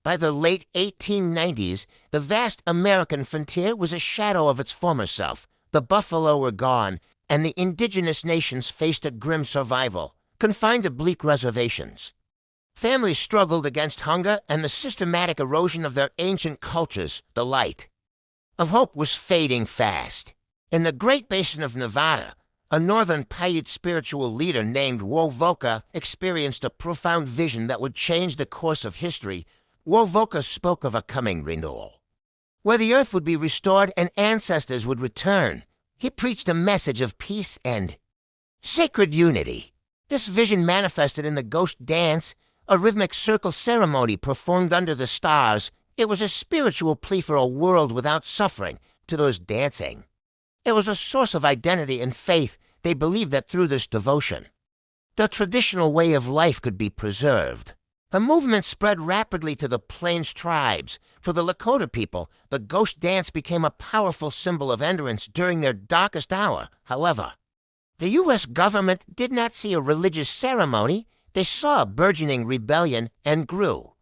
By the late 1890s, the vast American frontier was a shadow of its former self. The buffalo were gone, and the indigenous nations faced a grim survival, confined to bleak reservations. Families struggled against hunger and the systematic erosion of their ancient cultures. The light of hope was fading fast. In the Great Basin of Nevada, a northern Paiute spiritual leader named Wovoka experienced a profound vision that would change the course of history. Wovoka spoke of a coming renewal, where the earth would be restored and ancestors would return. He preached a message of peace and sacred unity. This vision manifested in the ghost dance, a rhythmic circle ceremony performed under the stars. It was a spiritual plea for a world without suffering to those dancing. It was a source of identity and faith. They believed that through this devotion, the traditional way of life could be preserved. The movement spread rapidly to the Plains tribes. For the Lakota people, the ghost dance became a powerful symbol of endurance during their darkest hour. However, the U.S. government did not see a religious ceremony. They saw a burgeoning rebellion and grew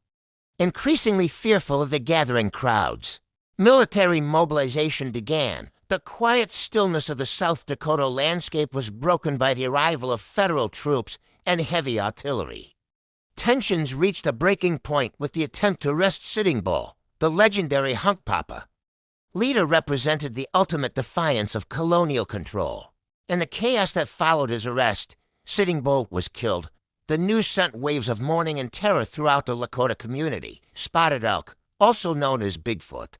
increasingly fearful of the gathering crowds. Military mobilization began. The quiet stillness of the South Dakota landscape was broken by the arrival of federal troops and heavy artillery. Tensions reached a breaking point with the attempt to arrest Sitting Bull, the legendary Hunkpapa. Leader represented the ultimate defiance of colonial control. In the chaos that followed his arrest, Sitting Bull was killed. The news sent waves of mourning and terror throughout the Lakota community. Spotted Elk, also known as Bigfoot,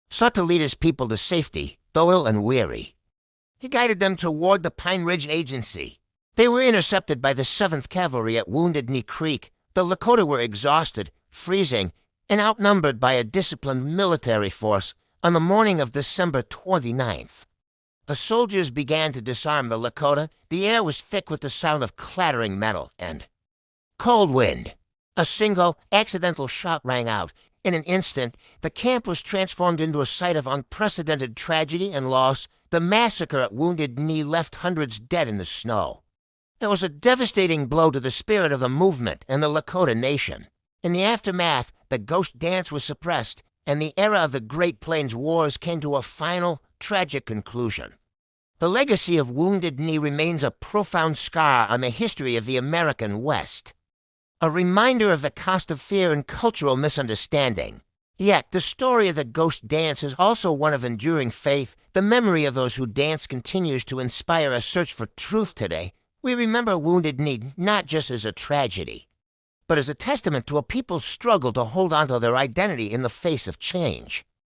sought to lead his people to safety, though ill and weary. He guided them toward the Pine Ridge Agency. They were intercepted by the 7th Cavalry at Wounded Knee Creek. The Lakota were exhausted, freezing, and outnumbered by a disciplined military force on the morning of December 29th. The soldiers began to disarm the Lakota. The air was thick with the sound of clattering metal and cold wind. A single, accidental shot rang out. In an instant, the camp was transformed into a site of unprecedented tragedy and loss. The massacre at Wounded Knee left hundreds dead in the snow. It was a devastating blow to the spirit of the movement and the Lakota Nation. In the aftermath, the ghost dance was suppressed, and the era of the Great Plains Wars came to a final, tragic conclusion. The legacy of Wounded Knee remains a profound scar on the history of the American West, a reminder of the cost of fear and cultural misunderstanding. Yet, the story of the ghost dance is also one of enduring faith. The memory of those who dance continues to inspire a search for truth today. We remember Wounded Knee not just as a tragedy, but as a testament to a people's struggle to hold on to their identity in the face of change.